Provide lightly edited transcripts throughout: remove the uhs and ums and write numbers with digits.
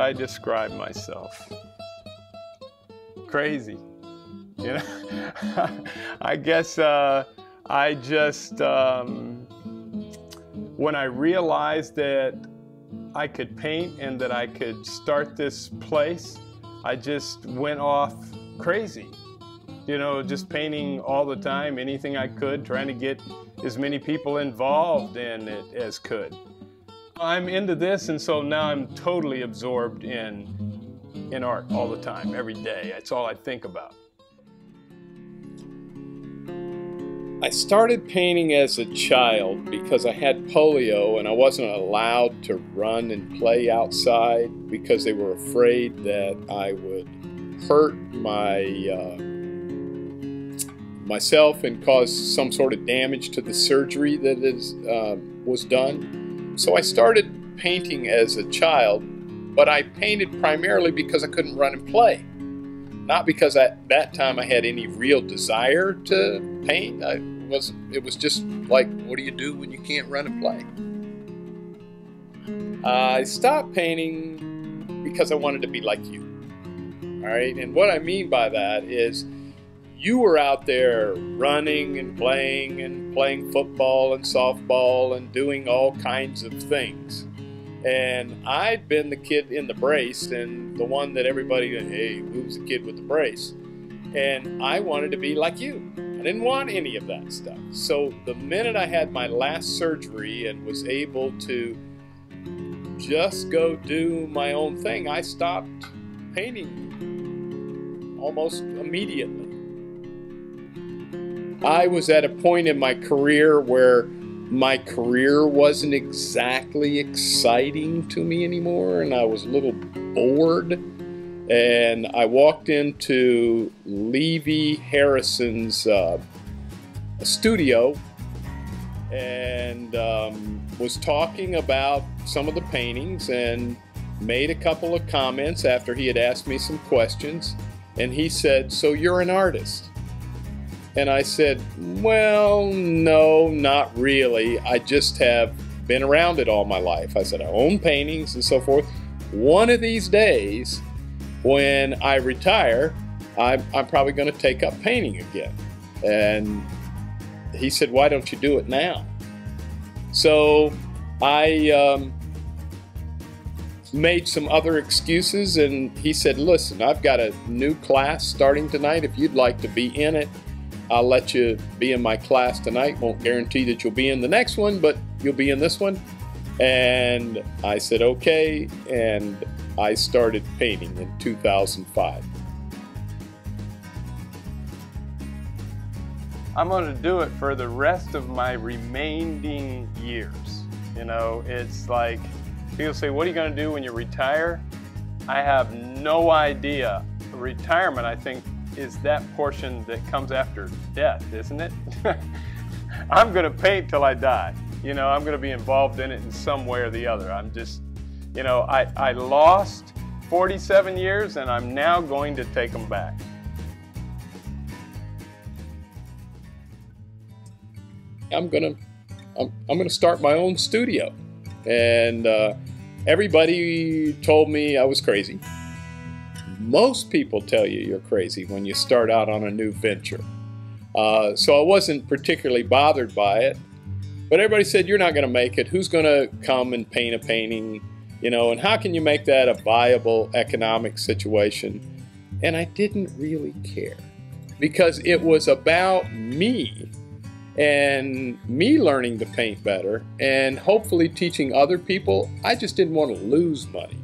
I describe myself? Crazy. You know, I guess I just, when I realized that I could paint and that I could start this place, I just went off crazy. You know, just painting all the time, anything I could, trying to get as many people involved in it as could. I'm into this, and so now I'm totally absorbed in art all the time, every day. That's all I think about. I started painting as a child because I had polio and I wasn't allowed to run and play outside because they were afraid that I would hurt myself and cause some sort of damage to the surgery that was done. So I started painting as a child, but I painted primarily because I couldn't run and play. Not because at that time I had any real desire to paint. It was just like, what do you do when you can't run and play? I stopped painting because I wanted to be like you. All right, and what I mean by that is you were out there running and playing football and softball and doing all kinds of things. And I'd been the kid in the brace and the one that everybody, hey, who's the kid with the brace? And I wanted to be like you. I didn't want any of that stuff. So the minute I had my last surgery and was able to just go do my own thing, I stopped painting almost immediately. I was at a point in my career where my career wasn't exactly exciting to me anymore, and I was a little bored. And I walked into Levy Harrison's studio and was talking about some of the paintings and made a couple of comments after he had asked me some questions. And he said, "So you're an artist?" And I said, "Well, no, not really. I just have been around it all my life." I said, "I own paintings and so forth. One of these days, when I retire, I'm probably going to take up painting again." And he said, "Why don't you do it now?" So I made some other excuses, and he said, "Listen, I've got a new class starting tonight. If you'd like to be in it, I'll let you be in my class tonight. Won't guarantee that you'll be in the next one, but you'll be in this one." And I said, okay, and I started painting in 2005. I'm going to do it for the rest of my remaining years. You know, it's like, people say, what are you going to do when you retire? I have no idea. Retirement, I think, is that portion that comes after death, isn't it? I'm going to paint till I die. You know, I'm going to be involved in it in some way or the other. I'm just, you know, I lost 47 years and I'm now going to take them back. I'm going to start my own studio. And everybody told me I was crazy. Most people tell you you're crazy when you start out on a new venture. So I wasn't particularly bothered by it. But everybody said, you're not going to make it. Who's going to come and paint a painting? You know, and how can you make that a viable economic situation? And I didn't really care because it was about me and me learning to paint better and hopefully teaching other people. I just didn't want to lose money.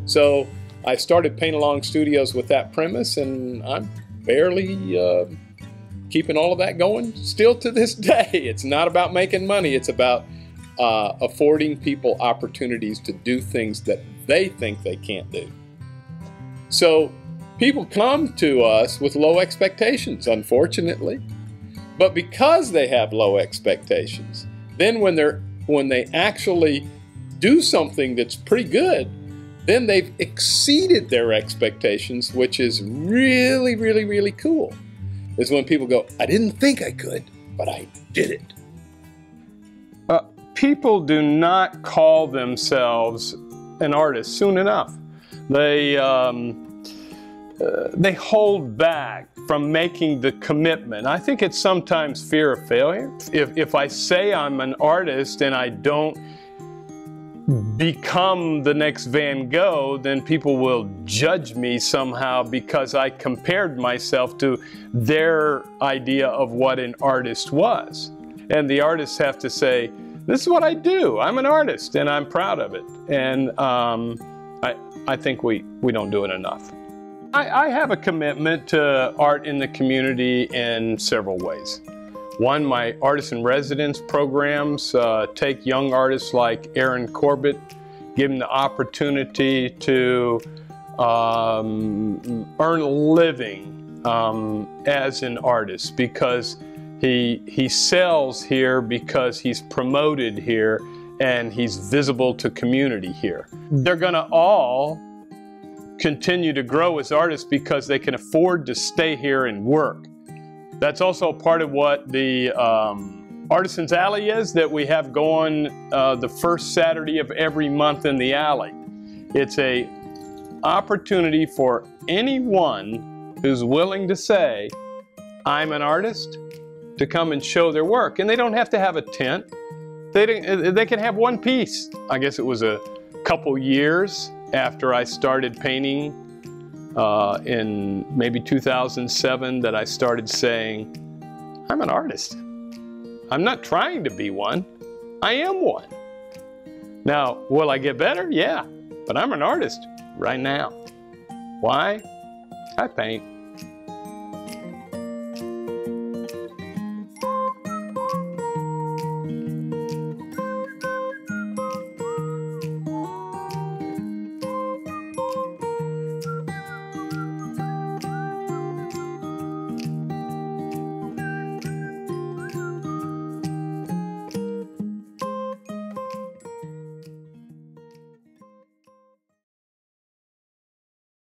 So I started Paint Along Studios with that premise, and I'm barely keeping all of that going still to this day. It's not about making money. It's about affording people opportunities to do things that they think they can't do. So people come to us with low expectations, unfortunately. But because they have low expectations, then when they actually do something that's pretty good, then they've exceeded their expectations, which is really, really, really cool. Is when people go, I didn't think I could, but I did it. People do not call themselves an artist soon enough. They hold back from making the commitment. I think it's sometimes fear of failure. If I say I'm an artist and I don't become the next Van Gogh, then people will judge me somehow because I compared myself to their idea of what an artist was. And the artists have to say, this is what I do. I'm an artist and I'm proud of it. And I think we don't do it enough. I have a commitment to art in the community in several ways. One, my Artist in Residence programs take young artists like Aaron Corbett, give them the opportunity to earn a living as an artist, because he sells here because he's promoted here and he's visible to community here. They're gonna all continue to grow as artists because they can afford to stay here and work. That's also part of what the Artisans Alley is that we have going the first Saturday of every month in the alley. It's a opportunity for anyone who's willing to say, I'm an artist, to come and show their work. And they don't have to have a tent. They can have one piece. I guess it was a couple years after I started painting in maybe 2007 that I started saying, I'm an artist. I'm not trying to be one. I am one. Now, will I get better? Yeah, but I'm an artist right now. Why? I paint.